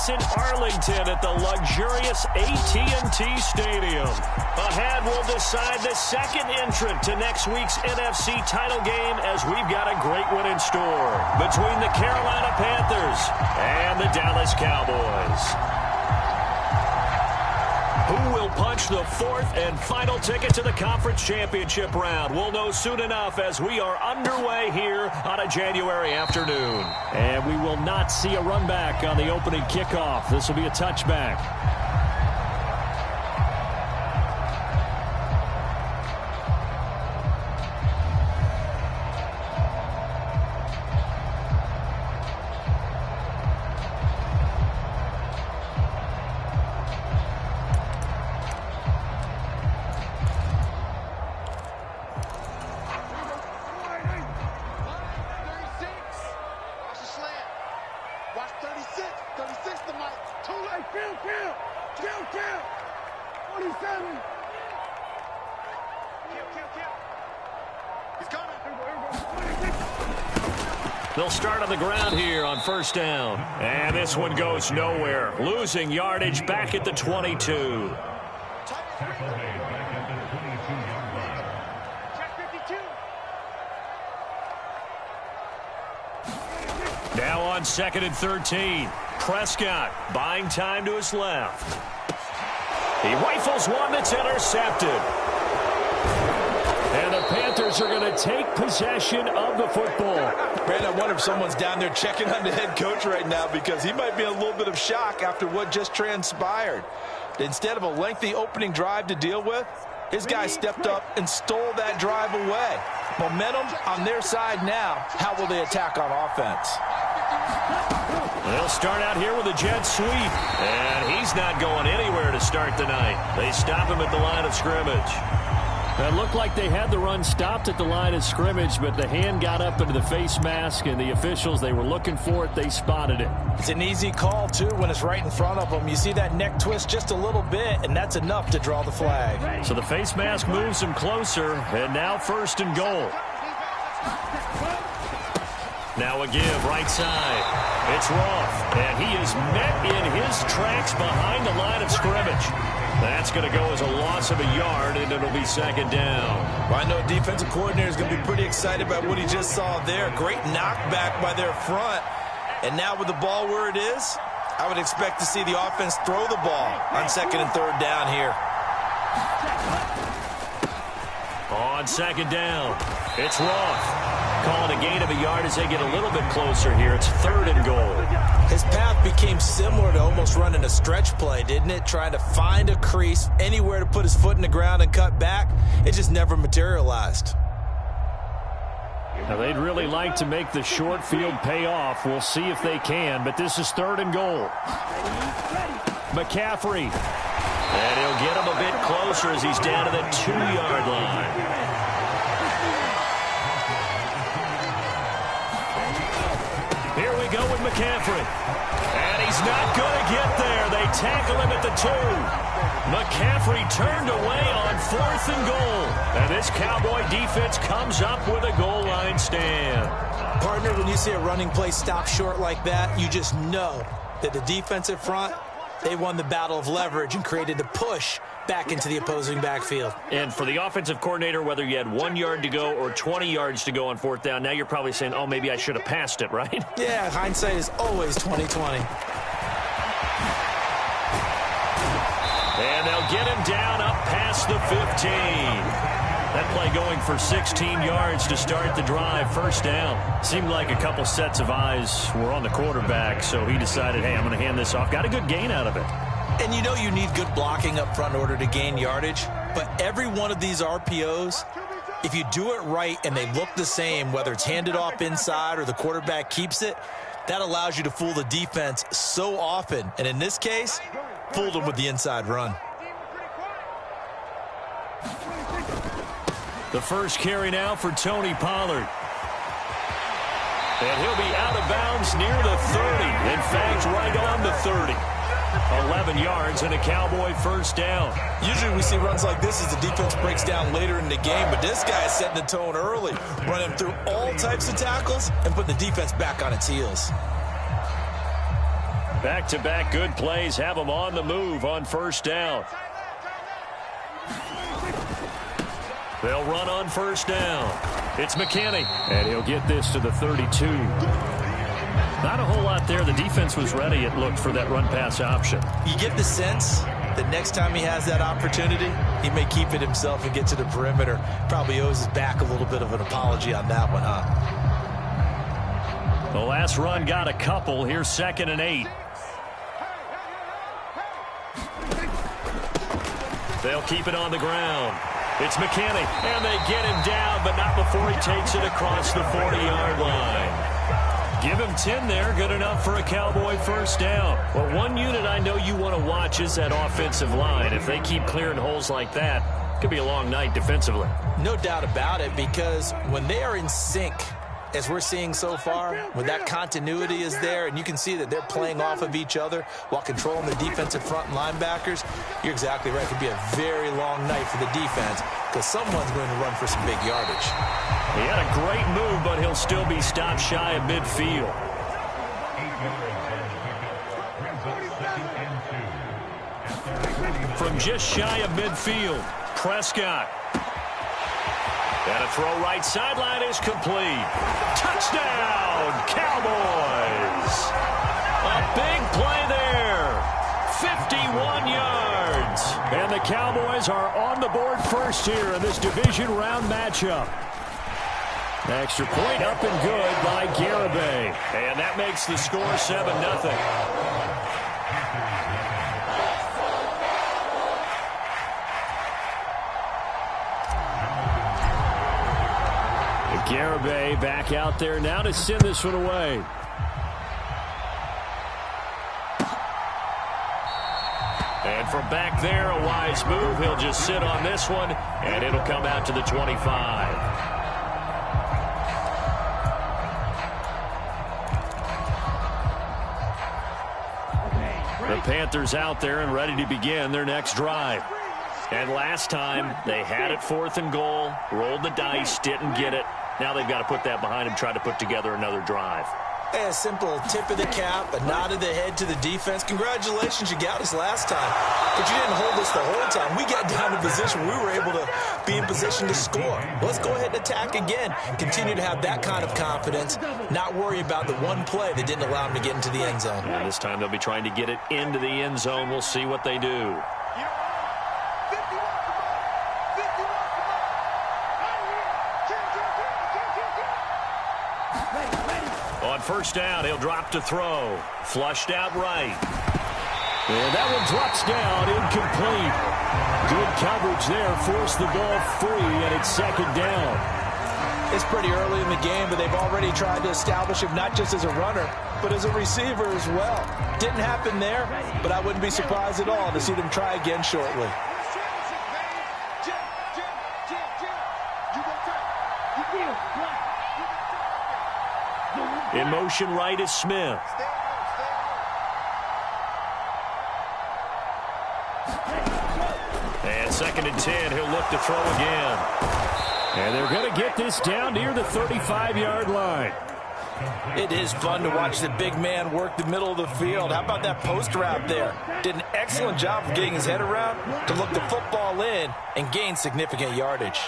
It's in Arlington at the luxurious AT&T Stadium. Ahead, we'll decide the second entrant to next week's NFC title game as we've got a great one in store between the Carolina Panthers and the Dallas Cowboys. Who will punch the fourth and final ticket to the conference championship round? We'll know soon enough as we are underway here on a January afternoon. And we will not see a run back on the opening kickoff. This will be a touchback. They'll start on the ground here on first down. And this one goes nowhere. Losing yardage back at the 22. Now on 2nd and 13. Prescott buying time to his left. He rifles one that's intercepted. And the Panthers are going to take possession of the football. Brandon, I wonder if someone's down there checking on the head coach right now because he might be in a little bit of shock after what just transpired. Instead of a lengthy opening drive to deal with, his guy stepped up and stole that drive away. Momentum on their side now. How will they attack on offense? They'll start out here with a jet sweep. And he's not going anywhere to start the night. They stop him at the line of scrimmage. It looked like they had the run stopped at the line of scrimmage, but the hand got up into the face mask, and the officials, they were looking for it. They spotted it. It's an easy call, too, when it's right in front of them. You see that neck twist just a little bit, and that's enough to draw the flag. So the face mask moves him closer, and now 1st and goal. Now a give, right side. It's Roth, and he is met in his tracks behind the line of scrimmage. That's going to go as a loss of a yard, and it'll be 2nd down. Well, I know defensive coordinator is going to be pretty excited about what he just saw there. Great knockback by their front. And now with the ball where it is, I would expect to see the offense throw the ball on 2nd and 3rd down here. On 2nd down, it's Roth. Calling a gain of a yard as they get a little bit closer here. It's 3rd and goal. His path became similar to almost running a stretch play, didn't it? Trying to find a crease, anywhere to put his foot in the ground and cut back. It just never materialized. Now, they'd really like to make the short field pay off. We'll see if they can, but this is 3rd and goal. McCaffrey. And he'll get him a bit closer as he's down to the 2-yard line. Here we go with McCaffrey. And he's not going to get there. They tackle him at the 2. McCaffrey turned away on 4th and goal. And this Cowboy defense comes up with a goal line stand. Partner, when you see a running play stop short like that, you just know that the defensive front, they won the battle of leverage and created the push back into the opposing backfield. And for the offensive coordinator, whether you had 1 yard to go or 20 yards to go on 4th down, now you're probably saying, oh, maybe I should have passed it, right? Yeah, hindsight is always 20/20. And they'll get him down up past the 15. That play going for 16 yards to start the drive. 1st down. Seemed like a couple sets of eyes were on the quarterback, so he decided, hey, I'm going to hand this off. Got a good gain out of it. And you know you need good blocking up front in order to gain yardage, but every one of these RPOs, if you do it right and they look the same, whether it's handed off inside or the quarterback keeps it, that allows you to fool the defense so often. And in this case, fooled them with the inside run. The first carry now for Tony Pollard. And he'll be out of bounds near the 30. In fact, right on the 30. 11 yards and a Cowboy 1st down. Usually we see runs like this as the defense breaks down later in the game, but this guy is setting the tone early, running through all types of tackles and putting the defense back on its heels. Back-to-back good plays have them on the move on first down. They'll run on first down. It's McKinney, and he'll get this to the 32. Not a whole lot there. The defense was ready, it looked, for that run-pass option. You get the sense that next time he has that opportunity, he may keep it himself and get to the perimeter. Probably owes his back a little bit of an apology on that one, huh? The last run got a couple. Here's 2nd and 8. They'll keep it on the ground. It's McKinney, and they get him down, but not before he takes it across the 40-yard line. Give him 10 there, good enough for a Cowboy first down. Well, one unit I know you want to watch is that offensive line. If they keep clearing holes like that, it could be a long night defensively. No doubt about it, because when they are in sync, as we're seeing so far, when that continuity is there and you can see that they're playing off of each other while controlling the defensive front and linebackers, you're exactly right. It could be a very long night for the defense because someone's going to run for some big yardage. He had a great move, but he'll still be stopped shy of midfield. From just shy of midfield, Prescott. And a throw right sideline is complete. Touchdown, Cowboys. A big play there. 51 yards. And the Cowboys are on the board first here in this division round matchup. Extra point up and good by Garibay. And that makes the score 7-0. Garibay back out there now to send this one away. And from back there, a wise move. He'll just sit on this one, and it'll come out to the 25. The Panthers out there and ready to begin their next drive. And last time, they had it 4th and goal, rolled the dice, didn't get it. Now they've got to put that behind them, try to put together another drive. Hey, a simple tip of the cap, a nod of the head to the defense. Congratulations, you got us last time. But you didn't hold us the whole time. We got down in position. We were able to be in position to score. Let's go ahead and attack again. Continue to have that kind of confidence, not worry about the one play that didn't allow them to get into the end zone. And this time they'll be trying to get it into the end zone. We'll see what they do. On first down, he'll drop to throw. Flushed out right. And that one drops down, incomplete. Good coverage there, forced the ball free, and it's 2nd down. It's pretty early in the game, but they've already tried to establish him not just as a runner, but as a receiver as well. Didn't happen there, but I wouldn't be surprised at all to see them try again shortly. In motion right is Smith. And 2nd and 10, he'll look to throw again. And they're going to get this down near the 35-yard line. It is fun to watch the big man work the middle of the field. How about that post route there? Did an excellent job of getting his head around to look the football in and gain significant yardage.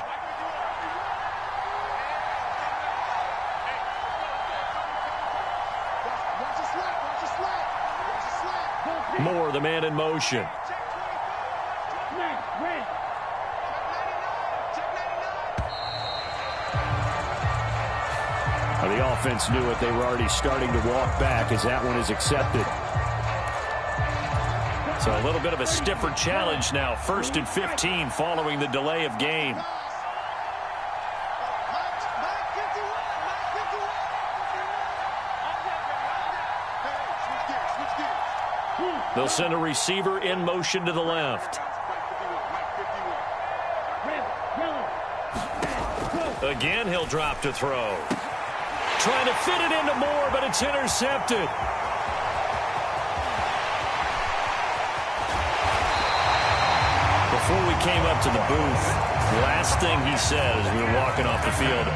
Moore, the man in motion. The offense knew it. They were already starting to walk back as that one is accepted. So a little bit of a stiffer challenge now. 1st and 15 following the delay of game. They'll send a receiver in motion to the left. Again, he'll drop to throw. Trying to fit it into Moore, but it's intercepted. Before we came up to the booth, Last thing he said as we were walking off the field,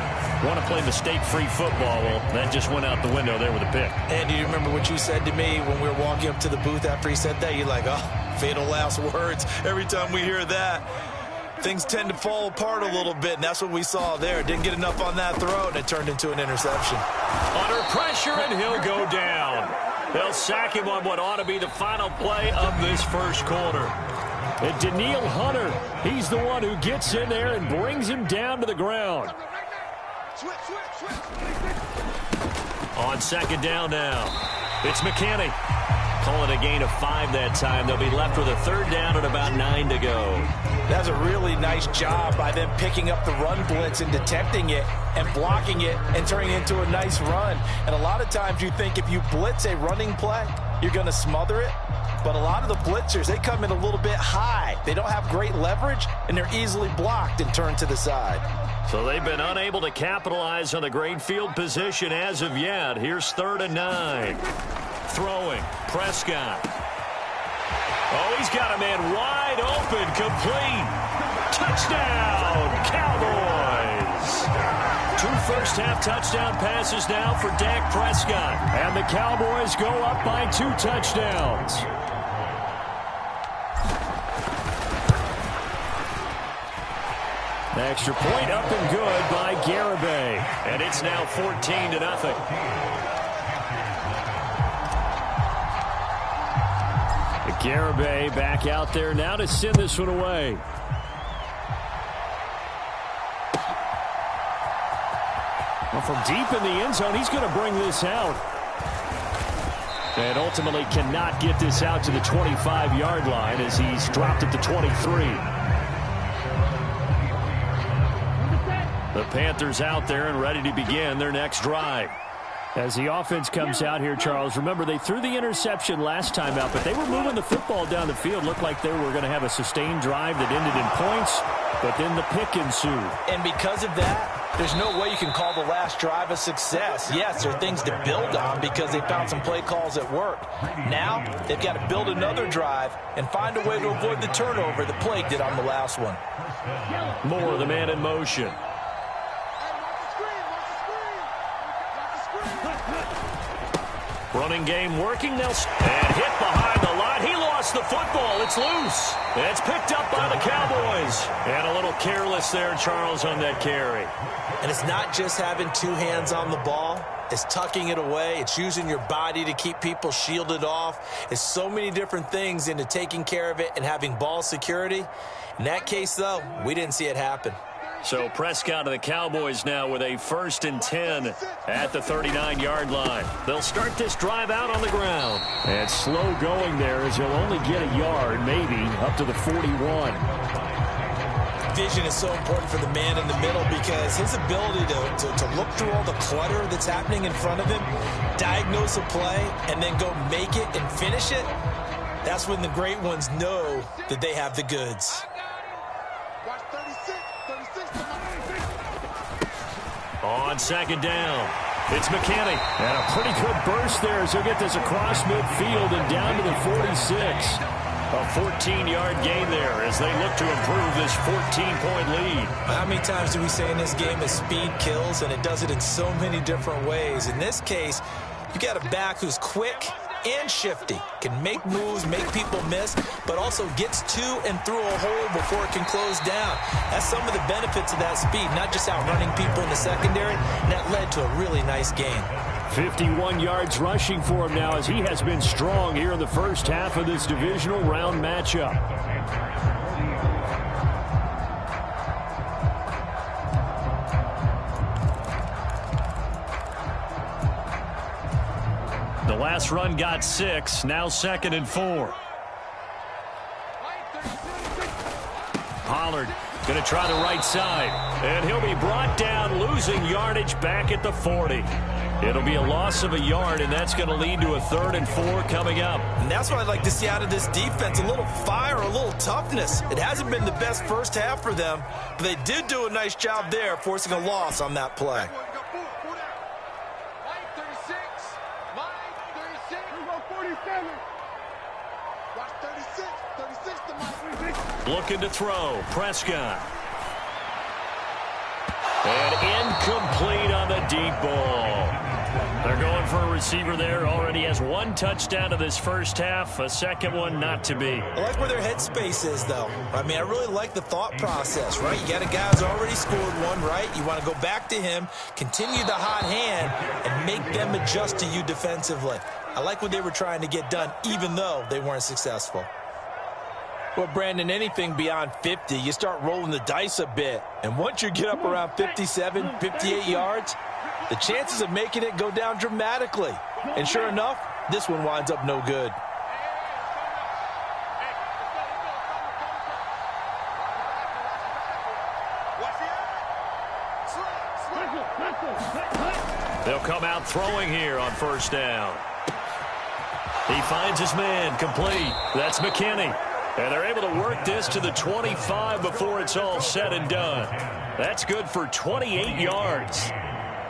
want to play mistake-free football. Well, that just went out the window there with a pick. And do you remember what you said to me when we were walking up to the booth after he said that? You're like, oh, fatal last words. Every time we hear that, things tend to fall apart a little bit, and that's what we saw there. Didn't get enough on that throw, and it turned into an interception. Under pressure, and he'll go down. They'll sack him on what ought to be the final play of this first quarter. And Danielle Hunter, he's the one who gets in there and brings him down to the ground. On second down now, it's McKinney. Call it a gain of 5 that time. They'll be left with a third down and about 9 to go. That's a really nice job by them picking up the run blitz and detecting it and blocking it and turning it into a nice run. And a lot of times you think if you blitz a running play, you're going to smother it. But a lot of the blitzers, they come in a little bit high. They don't have great leverage, and they're easily blocked and turned to the side. So they've been unable to capitalize on the great field position as of yet. Here's 3rd and 9. Throwing, Prescott. Oh, he's got a man wide open, complete. Touchdown, Cowboys. 2 first-half touchdown passes now for Dak Prescott. And the Cowboys go up by 2 touchdowns. Extra point up and good by Garibay. And it's now 14-0. Garibay back out there now to send this one away. Well, from deep in the end zone, he's going to bring this out. And ultimately cannot get this out to the 25-yard line as he's dropped it to 23. The Panthers out there and ready to begin their next drive. As the offense comes out here, Charles, remember they threw the interception last time out, but they were moving the football down the field. Looked like they were going to have a sustained drive that ended in points, but then the pick ensued. And because of that, there's no way you can call the last drive a success. Yes, there are things to build on because they found some play calls that worked. Now, they've got to build another drive and find a way to avoid the turnover the Plague did on the last one. More of the man in motion. Running game working. And hit behind the line. He lost the football. It's loose. It's picked up by the Cowboys. And a little careless there, Charles, on that carry. And it's not just having 2 hands on the ball. It's tucking it away. It's using your body to keep people shielded off. It's so many different things into taking care of it and having ball security. In that case, though, we didn't see it happen. So Prescott and the Cowboys now with a 1st and 10 at the 39-yard line. They'll start this drive out on the ground. And slow going there as he'll only get a yard, maybe, up to the 41. Vision is so important for the man in the middle because his ability to look through all the clutter that's happening in front of him, diagnose a play, and then go make it and finish it, that's when the great ones know that they have the goods. On second down, it's McKinney. And a pretty good burst there as he'll get this across midfield and down to the 46. A 14-yard gain there as they look to improve this 14-point lead. How many times do we say in this game that speed kills, and it does it in so many different ways? In this case, you got a back who's quick and shifty, can make moves, make people miss, but also gets to and through a hole before it can close down. That's some of the benefits of that speed, not just outrunning people in the secondary, and that led to a really nice gain. 51 yards rushing for him now as he has been strong here in the first half of this divisional round matchup. The last run got 6, now 2nd and 4. Pollard going to try the right side, and he'll be brought down, losing yardage back at the 40. It'll be a loss of a yard, and that's going to lead to a 3rd and 4 coming up. And that's what I'd like to see out of this defense, a little fire, a little toughness. It hasn't been the best first half for them, but they did do a nice job there, forcing a loss on that play. Looking to throw, Prescott. And incomplete on the deep ball. They're going for a receiver there. Already has one touchdown to this first half. A second one not to be. I like where their headspace is, though. I mean, I really like the thought process, right? You got a guy who's already scored one, right? You want to go back to him, continue the hot hand, and make them adjust to you defensively. I like what they were trying to get done, even though they weren't successful. Well, Brandon, anything beyond 50, you start rolling the dice a bit. And once you get up around 57, 58 yards, the chances of making it go down dramatically. And sure enough, this one winds up no good. They'll come out throwing here on first down. He finds his man, complete. That's McKinney. And they're able to work this to the 25 before it's all said and done. That's good for 28 yards.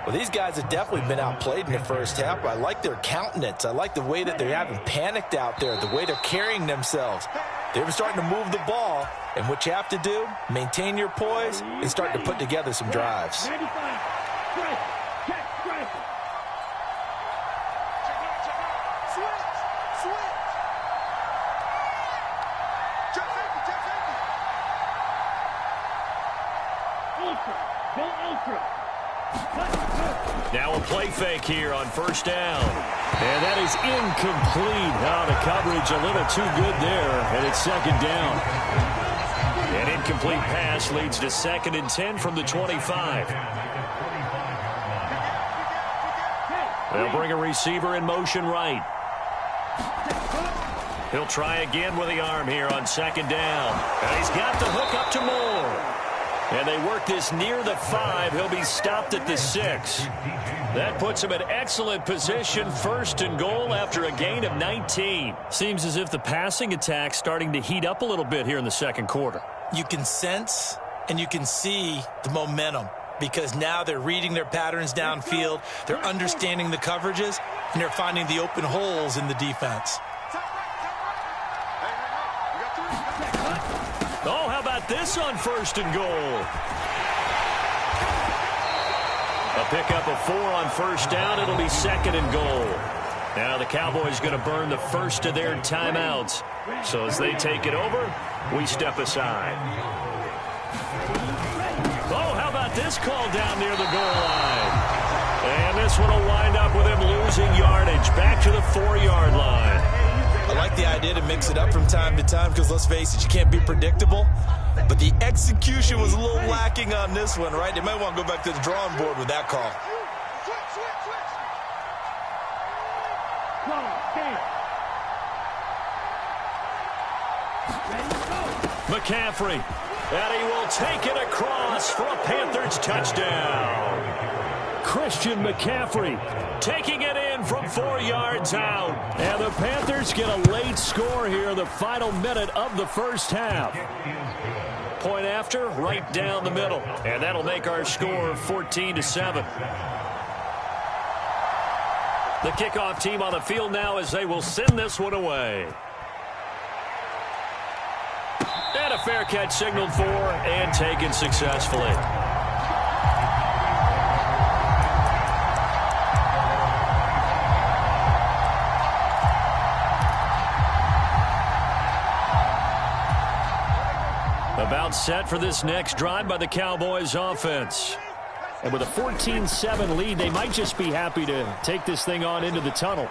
Well, these guys have definitely been outplayed in the first half. I like their countenance. I like the way that they haven't panicked out there, the way they're carrying themselves. They're starting to move the ball, and what you have to do, maintain your poise and start to put together some drives. Now a play fake here on first down. And that is incomplete. Now the coverage a little too good there, and it's second down. An incomplete pass leads to 2nd and 10 from the 25. They'll bring a receiver in motion right. He'll try again with the arm here on 2nd down. And he's got the hook up to Moore. And they work this near the 5. He'll be stopped at the 6. That puts him in excellent position, 1st and goal after a gain of 19. Seems as if the passing attack's starting to heat up a little bit here in the second quarter. You can sense and you can see the momentum because now they're reading their patterns downfield, they're understanding the coverages, and they're finding the open holes in the defense. Oh, how about this on 1st and goal? A pickup of 4 on first down. It'll be 2nd and goal. Now the Cowboys going to burn the first of their timeouts. So as they take it over, we step aside. Oh, how about this call down near the goal line? And this one will wind up with him losing yardage back to the 4-yard line. I like the idea to mix it up from time to time because, let's face it, you can't be predictable. But the execution was a little lacking on this one, right? They might want to go back to the drawing board with that call. McCaffrey, and he will take it across for a Panthers touchdown. Christian McCaffrey taking it in from 4 yards out. And the Panthers get a late score here in the final minute of the first half. Point after, right down the middle. And that'll make our score 14-7. The kickoff team on the field now as they will send this one away. And a fair catch signaled for and taken successfully. About set for this next drive by the Cowboys offense. And with a 14-7 lead, they might just be happy to take this thing on into the tunnel.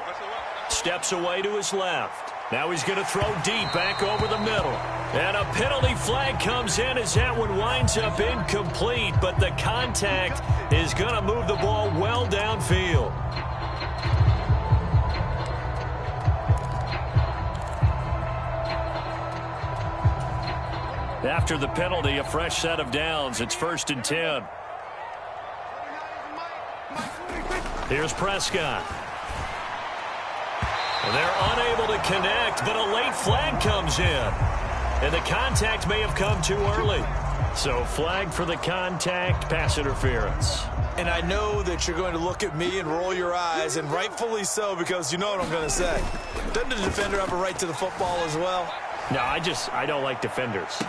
Steps away to his left. Now he's going to throw deep back over the middle. And a penalty flag comes in as that one winds up incomplete. But the contact is going to move the ball well downfield. After the penalty, a fresh set of downs. It's 1st and 10. Here's Prescott. They're unable to connect, but a late flag comes in. And the contact may have come too early. So flag for the contact, pass interference. And I know that you're going to look at me and roll your eyes, and rightfully so, because you know what I'm going to say. Doesn't the defender have a right to the football as well? No, I don't like defenders.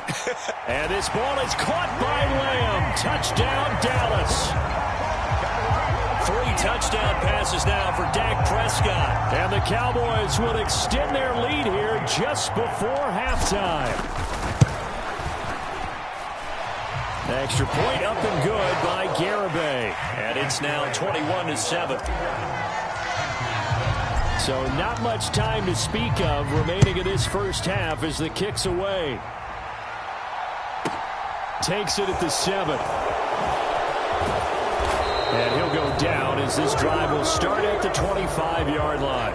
And this ball is caught by Lamb. Touchdown, Dallas. 3 touchdown passes now for Dak Prescott. And the Cowboys will extend their lead here just before halftime. Extra point up and good by Garibay. And it's now 21-7. So not much time to speak of remaining in this first half as the kick's away. Takes it at the 7. And he'll go down as this drive will start at the 25-yard line.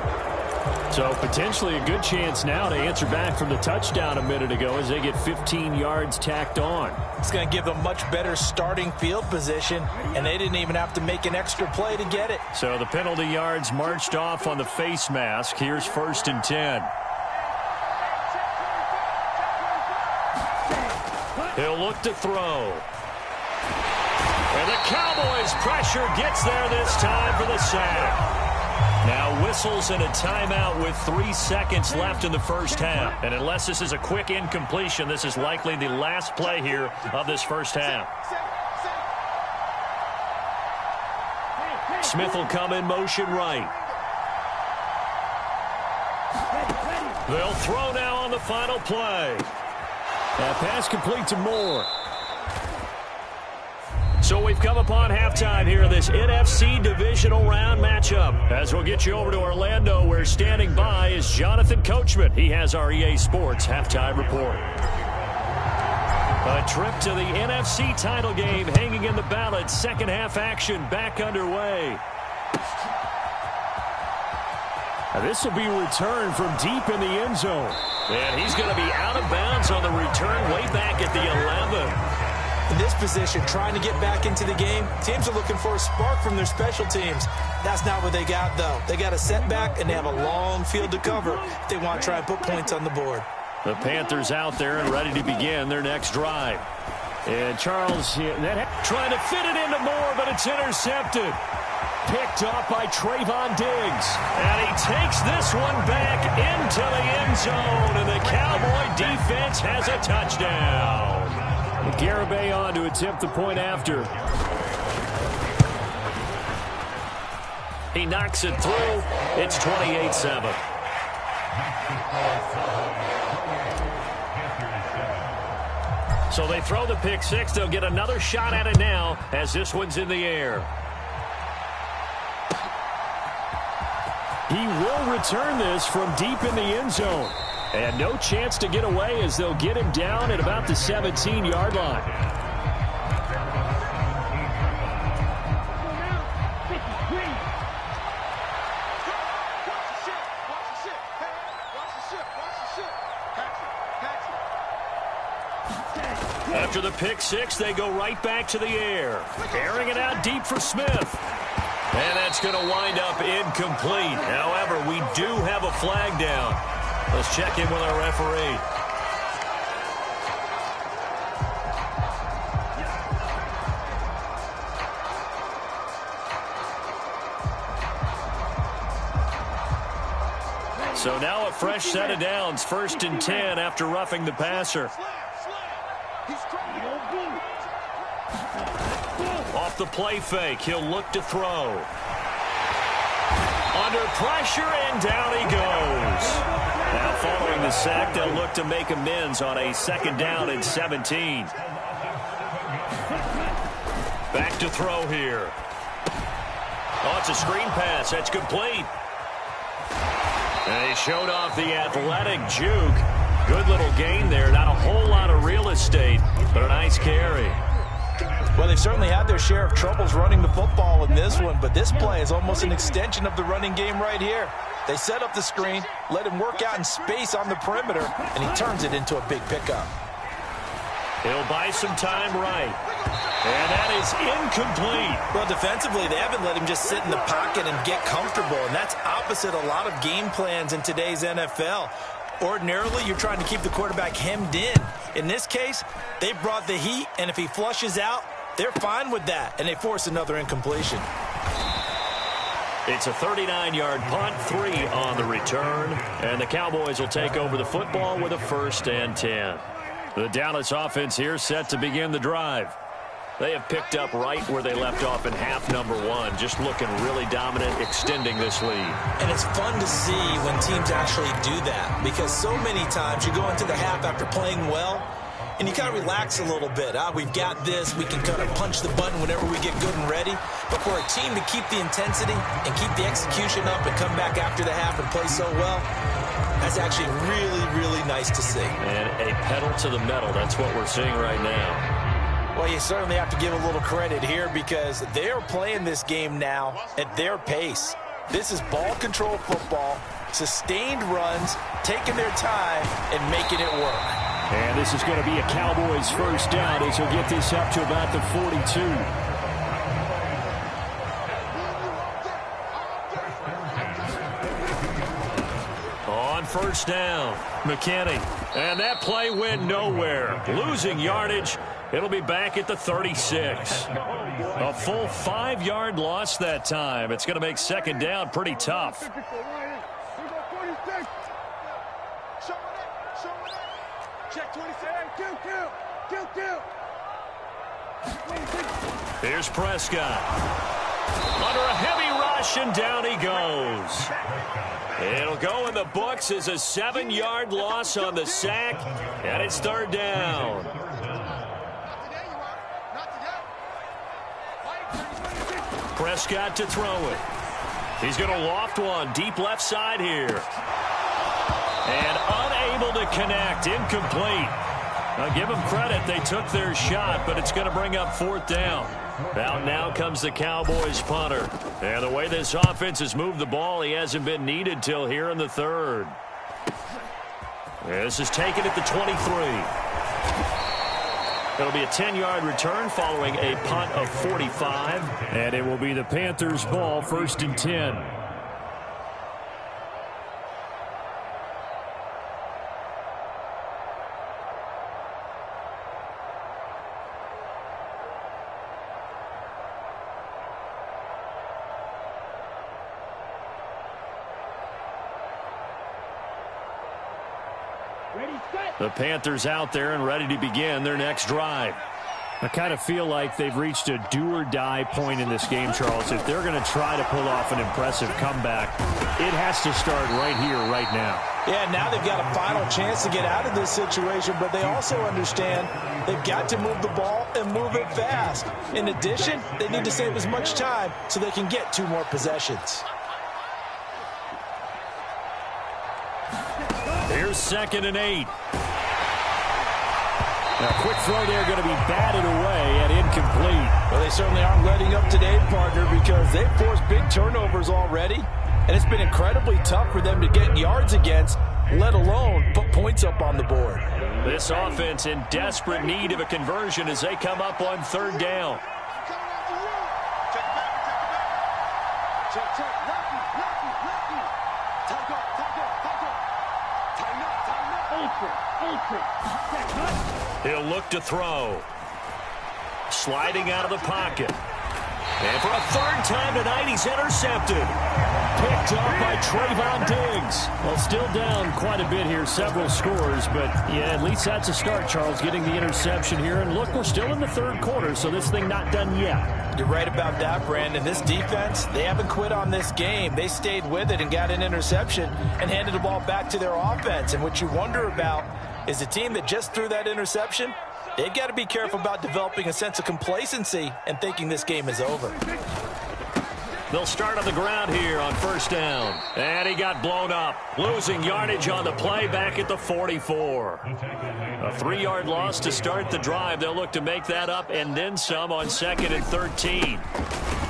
So potentially a good chance now to answer back from the touchdown a minute ago as they get 15 yards tacked on. It's going to give them much better starting field position, and they didn't even have to make an extra play to get it. So the penalty yards marched off on the face mask. Here's 1st and 10. He'll look to throw. And the Cowboys' pressure gets there this time for the sack. Now whistles and a timeout with 3 seconds left in the first half. And unless this is a quick incompletion, this is likely the last play here of this first half. Smith will come in motion right. They'll throw now on the final play. That pass complete to Moore. So we've come upon halftime here in this NFC divisional round matchup. As we'll get you over to Orlando, where standing by is Jonathan Coachman. He has our EA Sports halftime report. A trip to the NFC title game hanging in the balance. Second half action back underway. Now this will be returned from deep in the end zone. And he's going to be out of bounds on the return way back at the 11. In this position, trying to get back into the game, teams are looking for a spark from their special teams. That's not what they got, though. They got a setback, and they have a long field to cover if they want to try and put points on the board. The Panthers out there and ready to begin their next drive. And Charles trying to fit it into Moore, but it's intercepted. Picked off by Trayvon Diggs. And he takes this one back into the end zone, and the Cowboy defense has a touchdown. Garibay on to attempt the point after. He knocks it through. It's 28-7. So they throw the pick six. They'll get another shot at it now as this one's in the air. He will return this from deep in the end zone. And no chance to get away as they'll get him down at about the 17-yard line. After the pick six, they go right back to the air. Airing it out deep for Smith. And that's going to wind up incomplete. However, we do have a flag down. Let's check in with our referee. So now a fresh set of downs. 1st and 10 after roughing the passer. Off the play fake, he'll look to throw. Under pressure, and down he goes. Now following the sack, they'll look to make amends on a 2nd down and 17. Back to throw here. Oh, it's a screen pass. That's complete. And he showed off the athletic juke. Good little gain there. Not a whole lot of real estate, but a nice carry. Well, they've certainly had their share of troubles running the football in this one, but this play is almost an extension of the running game right here. They set up the screen, let him work out in space on the perimeter, and he turns it into a big pickup. He'll buy some time right. And that is incomplete. Well, defensively, they haven't let him just sit in the pocket and get comfortable, and that's opposite a lot of game plans in today's NFL. Ordinarily, you're trying to keep the quarterback hemmed in. In this case, they brought the heat, and if he flushes out, they're fine with that, and they force another incompletion. It's a 39-yard punt, 3 on the return, and the Cowboys will take over the football with a 1st and 10. The Dallas offense here set to begin the drive. They have picked up right where they left off in half number 1, just looking really dominant, extending this lead. And it's fun to see when teams actually do that, because so many times you go into the half after playing well, and you kind of relax a little bit. We've got this. We can kind of punch the button whenever we get good and ready. But for a team to keep the intensity and keep the execution up and come back after the half and play so well, that's actually really, really nice to see. And a pedal to the metal. That's what we're seeing right now. Well, you certainly have to give a little credit here because they're playing this game now at their pace. This is ball control football, sustained runs, taking their time, and making it work. And this is going to be a Cowboys 1st down as he'll get this up to about the 42. On 1st down, McKinney. And that play went nowhere. Losing yardage. It'll be back at the 36. A full 5-yard loss that time. It's going to make 2nd down pretty tough. Here's Prescott. Under a heavy rush, and down he goes. It'll go in the books as a 7-yard loss on the sack, and it's 3rd down. Prescott to throw it. He's going to loft one deep left side here. And unable to connect, incomplete. I'll give them credit. They took their shot, but it's going to bring up 4th down. Out now comes the Cowboys punter. And the way this offense has moved the ball, he hasn't been needed till here in the 3rd. This is taken at the 23. It'll be a 10-yard return following a punt of 45. And it will be the Panthers' ball, 1st and 10. The Panthers out there and ready to begin their next drive. I kind of feel like they've reached a do-or-die point in this game, Charles. If they're going to try to pull off an impressive comeback, it has to start right here, right now. Yeah, now they've got a final chance to get out of this situation, but they also understand they've got to move the ball and move it fast. In addition, they need to save as much time so they can get 2 more possessions. Here's 2nd and 8. A quick throw there going to be batted away and incomplete. Well, they certainly aren't letting up today, partner, because they've forced big turnovers already, and it's been incredibly tough for them to get yards against, let alone put points up on the board. This offense in desperate need of a conversion as they come up on 3rd down. He'll look to throw. Sliding out of the pocket. And for a 3rd time tonight, he's intercepted. Picked up by Trayvon Diggs. Well, still down quite a bit here, several scores, but yeah, at least that's a start, Charles, getting the interception here. And look, we're still in the 3rd quarter, so this thing not done yet. You're right about that, Brandon. This defense, they haven't quit on this game. They stayed with it and got an interception and handed the ball back to their offense. And what you wonder about is the team that just threw that interception, they've got to be careful about developing a sense of complacency and thinking this game is over. They'll start on the ground here on 1st down. And he got blown up. Losing yardage on the play back at the 44. A 3-yard loss to start the drive. They'll look to make that up and then some on 2nd and 13.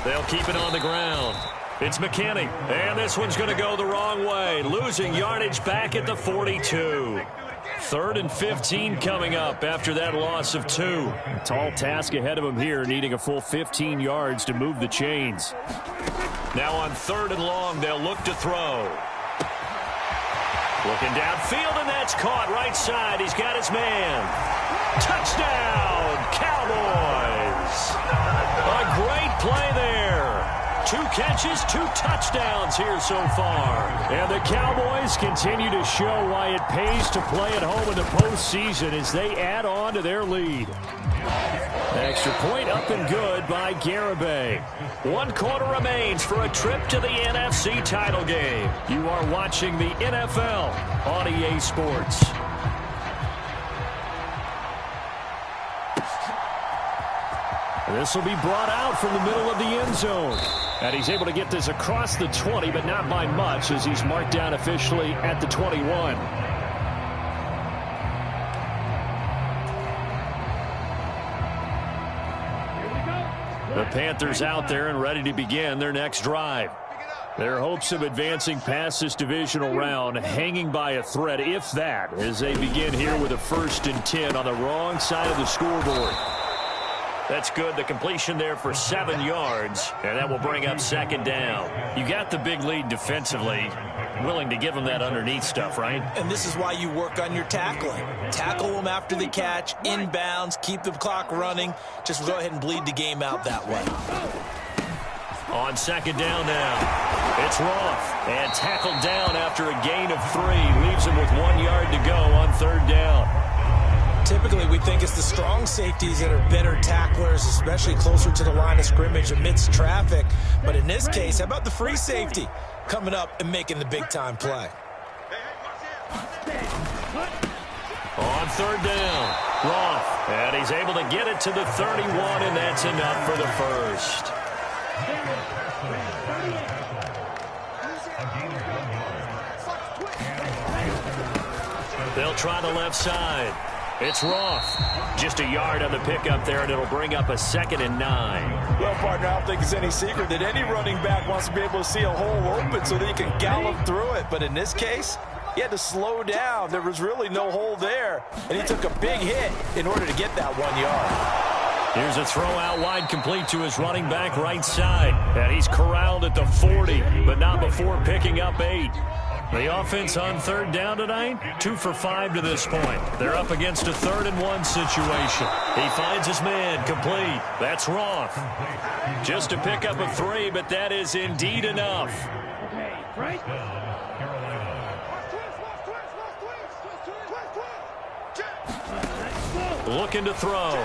They'll keep it on the ground. It's McKinney. And this one's going to go the wrong way. Losing yardage back at the 42. 3rd and 15 coming up after that loss of 2. A tall task ahead of him here, needing a full 15 yards to move the chains. Now on 3rd and long, they'll look to throw. Looking downfield, and that's caught right side. He's got his man. Touchdown, Cowboys. A great play there. 2 catches, 2 touchdowns here so far. And the Cowboys continue to show why it pays to play at home in the postseason as they add on to their lead. Extra point up and good by Garibay. 1 quarter remains for a trip to the NFC title game. You are watching the NFL on EA Sports. This will be brought out from the middle of the end zone. And he's able to get this across the 20, but not by much as he's marked down officially at the 21. The Panthers out there and ready to begin their next drive. Their hopes of advancing past this divisional round hanging by a thread, if that, as they begin here with a 1st and 10 on the wrong side of the scoreboard. That's good. The completion there for 7 yards, and that will bring up 2nd down. You got the big lead defensively. Willing to give them that underneath stuff, right? And this is why you work on your tackling. Tackle them after the catch, inbounds, keep the clock running. Just go ahead and bleed the game out that way. On 2nd down now, it's Roth. And tackled down after a gain of 3. Leaves him with 1 yard to go on 3rd down. Typically, we think it's the strong safeties that are better tacklers, especially closer to the line of scrimmage amidst traffic. But in this case, how about the free safety coming up and making the big-time play? On 3rd down, Roth. And he's able to get it to the 31, and that's enough for the first. They'll try the left side. It's Roth. Just a yard on the pickup there, and it'll bring up a 2nd and 9. Well, partner, I don't think it's any secret that any running back wants to be able to see a hole open so that he can gallop through it. But in this case, he had to slow down. There was really no hole there, and he took a big hit in order to get that 1 yard. Here's a throw out wide complete to his running back right side. And he's corralled at the 40, but not before picking up 8. The offense on 3rd down tonight, 2 for 5 to this point. They're up against a 3rd and 1 situation. He finds his man complete. That's Roth. Just a pickup of 3, but that is indeed enough. Looking to throw.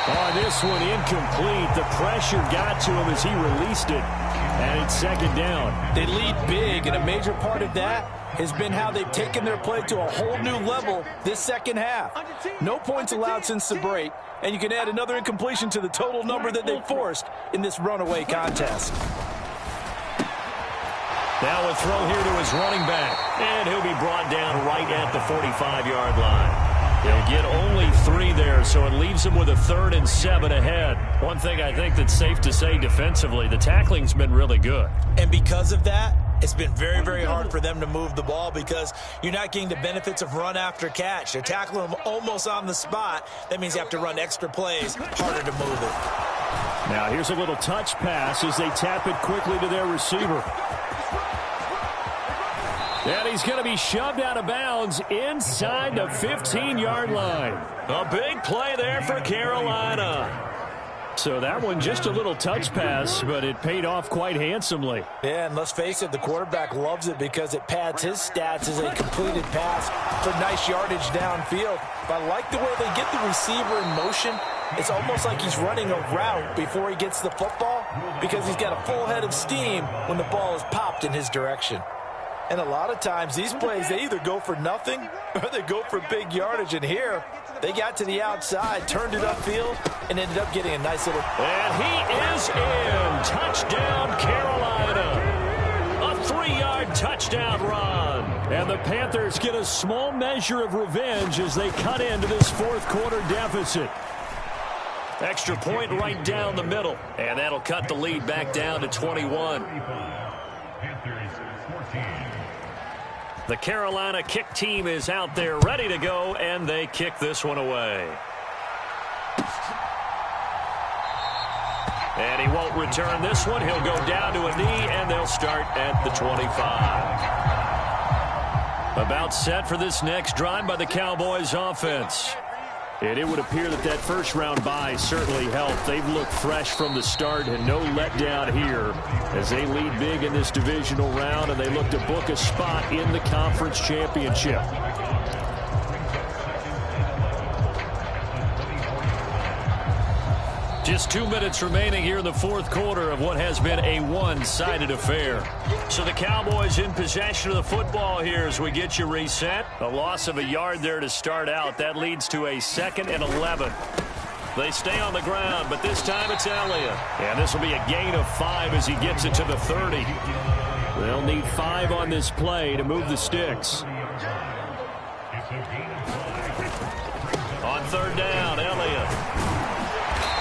On this one, incomplete. The pressure got to him as he released it. And it's 2nd down. They lead big, and a major part of that has been how they've taken their play to a whole new level this 2nd half. No points allowed since the break, and you can add another incompletion to the total number that they forced in this runaway contest. Now a throw here to his running back, and he'll be brought down right at the 45-yard line. They'll get only 3 there, so it leaves him with a 3rd and 7 ahead. One thing I think that's safe to say defensively, the tackling's been really good. And because of that, it's been very, very hard for them to move the ball because you're not getting the benefits of run after catch. They're tackling them almost on the spot. That means you have to run extra plays, harder to move it. Now here's a little touch pass as they tap it quickly to their receiver. And he's going to be shoved out of bounds inside the 15-yard line. A big play there for Carolina. So that one just a little touch pass, but it paid off quite handsomely. Yeah, and let's face it, the quarterback loves it because it pads his stats as a completed pass for nice yardage downfield. But I like the way they get the receiver in motion. It's almost like he's running a route before he gets the football because he's got a full head of steam when the ball is popped in his direction. And a lot of times these plays, they either go for nothing or they go for big yardage. And here, they got to the outside, turned it upfield, and ended up getting a nice little... And he is in. Touchdown, Carolina. A 3-yard touchdown run. And the Panthers get a small measure of revenge as they cut into this 4th quarter deficit. Extra point right down the middle. And that'll cut the lead back down to 21. The Carolina kick team is out there ready to go, and they kick this one away. And he won't return this one. He'll go down to a knee, and they'll start at the 25. About set for this next drive by the Cowboys offense. And it would appear that that first round bye certainly helped. They've looked fresh from the start and no letdown here as they lead big in this divisional round, and they look to book a spot in the conference championship. Just 2 minutes remaining here in the fourth quarter of what has been a one-sided affair. So the Cowboys in possession of the football here as we get you reset. A loss of a yard there to start out. That leads to a 2nd and 11. They stay on the ground, but this time it's Elliott. And this will be a gain of 5 as he gets it to the 30. They'll need 5 on this play to move the sticks. On third down, Elliott.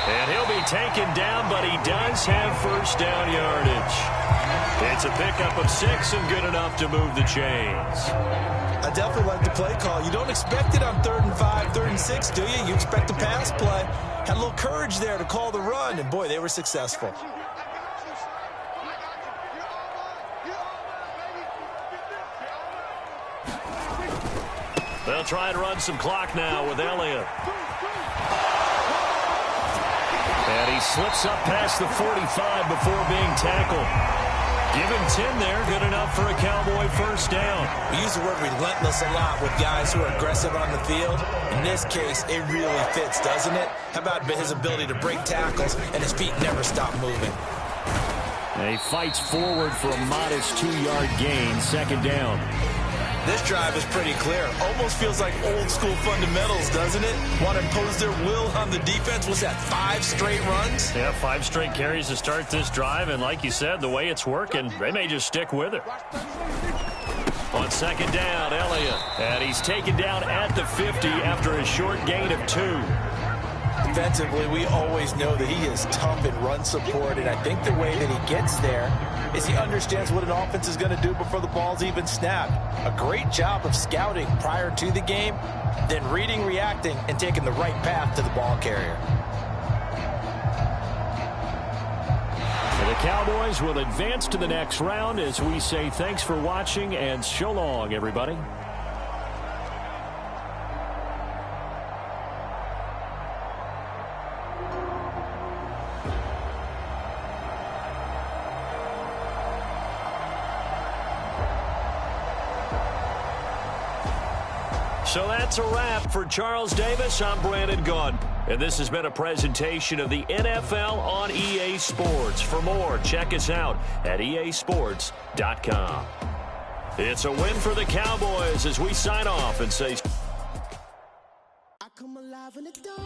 And he'll be taken down, but he does have first down yardage. It's a pickup of 6 and good enough to move the chains. I definitely like the play call. You don't expect it on 3rd and 5, 3rd and 6, do you? You expect a pass play. Had a little courage there to call the run, and boy, they were successful. They'll try and run some clock now with Elliott. And he slips up past the 45 before being tackled. Give him 10 there, good enough for a Cowboy first down. We use the word relentless a lot with guys who are aggressive on the field. In this case, it really fits, doesn't it? How about his ability to break tackles and his feet never stop moving? And he fights forward for a modest 2-yard gain, 2nd down. This drive is pretty clear. Almost feels like old school fundamentals, doesn't it? Want to impose their will on the defense. Was that 5 straight runs? Yeah, 5 straight carries to start this drive. And like you said, the way it's working, they may just stick with it. On 2nd down, Elliott. And he's taken down at the 50 after a short gain of 2. Defensively, we always know that he is tough in run support, and I think the way that he gets there is he understands what an offense is going to do before the ball's even snapped. A great job of scouting prior to the game, then reading, reacting, and taking the right path to the ball carrier. And the Cowboys will advance to the next round as we say thanks for watching and so long, everybody. So that's a wrap for Charles Davis. I'm Brandon Gaudin. And this has been a presentation of the NFL on EA Sports. For more, check us out at easports.com. It's a win for the Cowboys as we sign off and say... I come alive in the dark,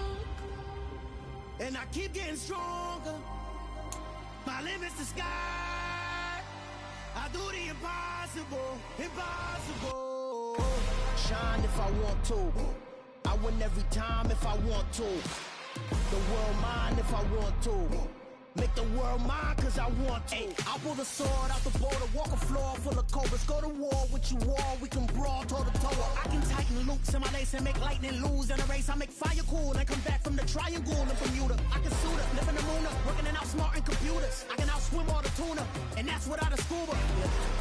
and I keep getting stronger. My limit's the sky. I do the impossible, impossible. Shine if I want to. I win every time if I want to. The world mine if I want to. Make the world mine cause I want to. I pull the sword out the border, walk a floor full of cobras. Go to war with you all, we can brawl toe to toe. I can tighten loops in my lace and make lightning lose in a race. I make fire cool and come back from the triangle in Bermuda. I can suit up, live in the moon up, working and outsmarting computers. I can outswim all the tuna, and that's without a scuba.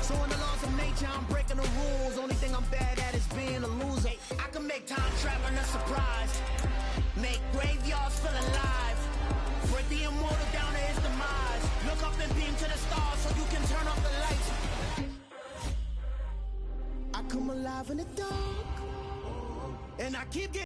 So in the laws of nature, I'm breaking the rules. Only thing I'm bad at is being a loser. I can make time traveling a surprise. Make graveyards feel alive. Break the immortal down to his demise. Look up and beam to the stars so you can turn off the lights. I come alive in the dark, and I keep getting